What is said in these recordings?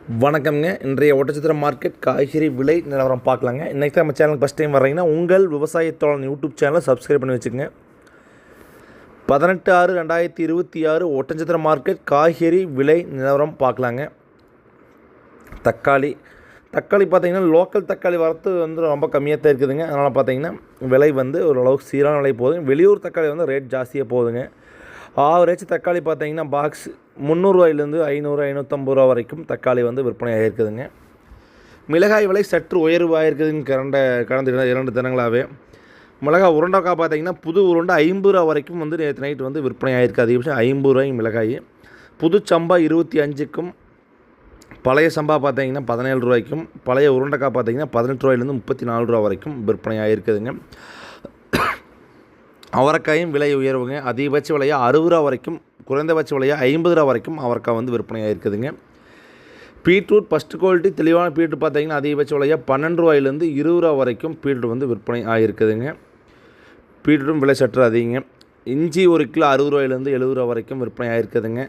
வணக்கம்ங்க. இன்றைய ஒட்டச்சத்திரம் மார்க்கெட் காய்கறி விலை நிலவரம் பார்க்கலாங்க. இன்றைக்கி தான் நம்ம சேனலுக்கு ஃபஸ்ட் டைம் வர்றீங்கன்னா உங்கள் விவசாயத்தோழன் யூடியூப் சேனலை சப்ஸ்கிரைப் பண்ணி வச்சுக்கோங்க. 18/6/2026 ஒட்டச்சத்திரம் மார்க்கெட் காய்கறி விலை நிலவரம் பார்க்கலாங்க. தக்காளி பார்த்திங்கன்னா லோக்கல் தக்காளி வரத்து ரொம்ப கம்மியாக தான் இருக்குதுங்க. அதனால் பார்த்திங்கன்னா விலை ஓரளவுக்கு சீரான விலை போகுதுங்க. வெளியூர் தக்காளி ரேட் ஜாஸ்தியாக போகுதுங்க. ஆவரேஜ் தக்காளி பார்த்திங்கன்னா பாக்ஸ் 300 500 550 வரைக்கும் தக்காளி விற்பனை ஆகிருக்குதுங்க. மிளகாய் விலை சற்று உயர்வு ஆகிருக்குதுங்க. கடந்த 2 தினங்களாகவே மிளகாய் உருண்டைக்காய் பார்த்திங்கன்னா புது உருண்டை 50 வரைக்கும் நேற்று நைட்டு விற்பனை ஆகிருக்கு. அதிகபட்சம் 50 மிளகாய். புது சம்பா 25க்கும் பழைய சம்பா பார்த்திங்கன்னா 17 பழைய உருண்டைக்காய் பார்த்திங்கன்னா 18 34 வரைக்கும் விற்பனை ஆகிருக்குதுங்க. அவரைக்காயும் விலை உயர்வுங்க. அதிகபட்ச விலையாக 60 வரைக்கும், குறைந்தபட்ச விலையாக 50 வரைக்கும் அவரைக்காய் விற்பனை ஆகிருக்குதுங்க. பீட்ரூட் ஃபஸ்ட் குவாலிட்டி தெளிவான பீட்ரூட் பார்த்திங்கன்னா அதிகபட்ச விலையாக 12 20 வரைக்கும் பீட்ரூட் விற்பனை ஆகிருக்குதுங்க. பீட்ரூட்டும் விலை சற்று அதிகங்க. இஞ்சி 1 கிலோ 60 70 வரைக்கும் விற்பனை ஆகிருக்குதுங்க.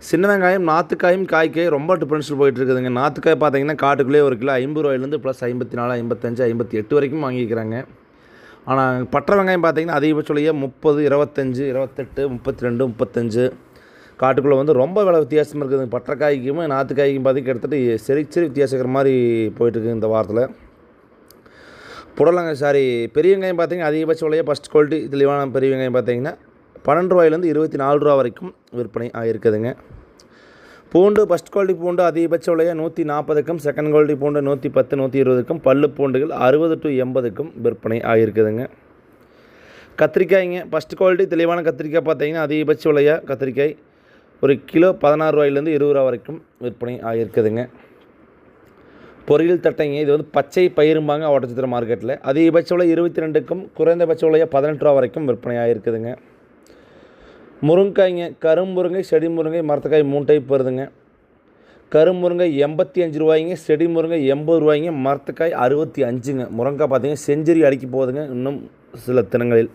சின்ன வெங்காயம் நாற்றுக்காயும் காய்க்காய் ரொம்ப டிஃப்ரென்ஷியல் போயிட்டுருக்குதுங்க. நாற்றுக்காய் பார்த்திங்கன்னா காட்டுக்குள்ளே 1 கிலோ 50 ப்ளஸ் 54 55 58 வரைக்கும் வாங்கிக்கிறாங்க. ஆனால் பட்டை வெங்காயம் பார்த்திங்கன்னா அதிகபட்ச விலையாக 30 25 28 32 35 காட்டுக்குள்ளே ரொம்ப விலை வித்தியாசமாக இருக்குதுங்க. பட்டக்காய்க்கும் நாற்றுக்காய்க்கும் பார்த்திங்கன்னா கிட்டத்தட்ட சரி வித்தியாசக்கிற மாதிரி போயிட்டுருக்கு இந்த வாரத்தில். பெரிய வெங்காயம் பார்த்திங்கன்னா அதிகபட்ச விலையாக ஃபஸ்ட் குவாலிட்டி தெளிவான பெரிய வெங்காயம் பார்த்திங்கன்னா 12 24 வரைக்கும் விற்பனை ஆகிருக்குதுங்க. பூண்டு ஃபஸ்ட் குவாலிட்டி பூண்டு அதிகபட்ச விலையாக 140க்கும், செகண்ட் குவாலிட்டி பூண்டு 110 120க்கும், பல்லு பூண்டுகள் 60 to 80க்கும் விற்பனை ஆகிருக்குதுங்க. கத்திரிக்காய்ங்க ஃபஸ்ட் குவாலிட்டி தெளிவான கத்திரிக்காய் பார்த்திங்கன்னா அதிகபட்ச விலையாக கத்திரிக்காய் 1 கிலோ 16 20 வரைக்கும் விற்பனை ஆகிருக்குதுங்க. பொரியல் தட்டைங்க இது பச்சை பயிரும்பாங்க ஒட்டச்சத்திரம் மார்க்கெட்டில். அதிகபட்ச விலை 22க்கும், குறைந்தபட்ச விலையாக 18 வரைக்கும் விற்பனை ஆகிருக்குதுங்க. முருங்காய்ங்க கரும்புருங்கை செடி முருங்கை மரத்தக்காய் 3 டைப் வருதுங்க. கரும்புருங்கை 85 செடி முருங்கை 80 மரத்தக்காய் 65ங்க. முருங்காய் பார்த்திங்கன்னா செஞ்சுரி அடிக்க போகுதுங்க இன்னும் சில தினங்களில்.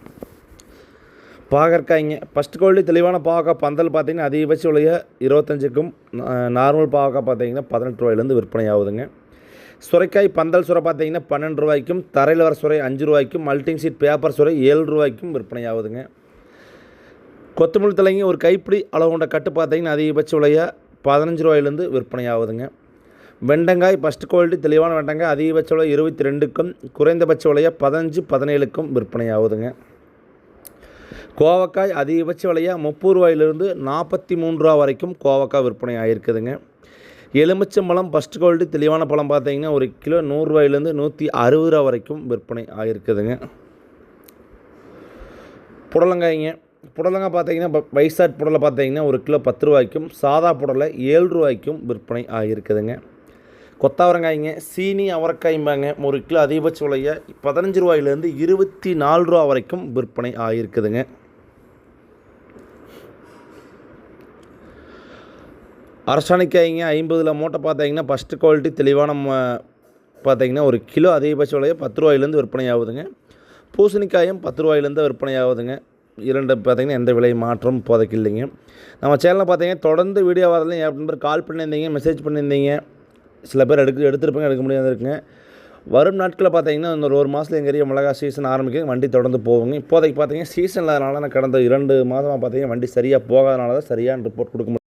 பாகற்காய்ங்க ஃபஸ்ட் குவாலிட்டி தெளிவான பாவக்காய் பந்தல் பார்த்திங்கன்னா அதிகபட்ச விலையாக 25க்கும், நார்மல் பாவக்காய் பார்த்திங்கன்னா 18 விற்பனை ஆகுதுங்க. சுரைக்காய் பந்தல் சுரை பார்த்திங்கன்னா 12 தரையில் வர சுரை 5 மல்டிங் சீட் பேப்பர் சுரை 7 விற்பனை ஆகுதுங்க. கொத்தமல்லி தலைங்க ஒரு கைப்பிடி அளவு கொண்ட கட்டு பார்த்திங்கன்னா அதிகபட்ச விலையாக 15 விற்பனை ஆகுதுங்க. வெண்டங்காய் ஃபஸ்ட் குவாலிட்டி தெளிவான வெண்டங்காய் அதிகபட்ச விலை 22க்கும், குறைந்தபட்ச விலையாக 15 17க்கும் விற்பனை ஆகுதுங்க. கோவக்காய் அதிகபட்ச விலையாக 30 43 வரைக்கும் கோவக்காய் விற்பனை ஆகிருக்குதுங்க. எலுமிச்சம்பழம் ஃபஸ்ட் குவாலிட்டி தெளிவான பழம் பார்த்திங்கன்னா 1 கிலோ 100 160 வரைக்கும் விற்பனை ஆகிருக்குதுங்க. புடலங்காய் பார்த்திங்கன்னா வைசாட் புடலை பார்த்திங்கன்னா 1 கிலோ 10 சாதா புடலை 7 விற்பனை ஆகிருக்குதுங்க. கொத்தாவரங்காய்ங்க சீனி அவரைக்காய்ம்பாங்க 1 கிலோ அதிகபட்ச விலையாக 15 24 வரைக்கும் விற்பனை ஆகிருக்குதுங்க. அரசாணிக்காய்ங்க 50 மூட்டை பார்த்திங்கன்னா ஃபஸ்ட்டு குவாலிட்டி தெளிவான பார்த்திங்கன்னா 1 கிலோ அதிகபட்ச விலையாக 10 விற்பனை ஆகுதுங்க. பூசணிக்காயும் 10 விற்பனை ஆகுதுங்க. 2 பார்த்திங்கன்னா எந்த விலை மாற்றம் இப்போதைக்கு இல்லைங்க. நம்ம சேனலில் பார்த்திங்கன்னா தொடர்ந்து வீடியோ வரதுலையும் என் நம்பர் கால் பண்ணியிருந்தீங்க, மெசேஜ் பண்ணியிருந்தீங்க. சில பேர் எடுத்துருப்பாங்க, எடுக்க முடியாத இருக்குங்க. வரும் நாட்களில் பார்த்திங்கன்னா இன்னொரு 1 மாதத்தில் எங்கள் ஏரியா மிளகா சீசன் ஆரம்பிக்கும். வண்டி தொடர்ந்து போகுங்க. இப்போதைக்கு பார்த்திங்கன்னா சீசன் இல்லாதனால நான் கடந்த 2 மாதமாக பார்த்திங்கன்னா வண்டி சரியாக போகாதனால தான் சரியான ரிப்போர்ட் கொடுக்க முடியும்.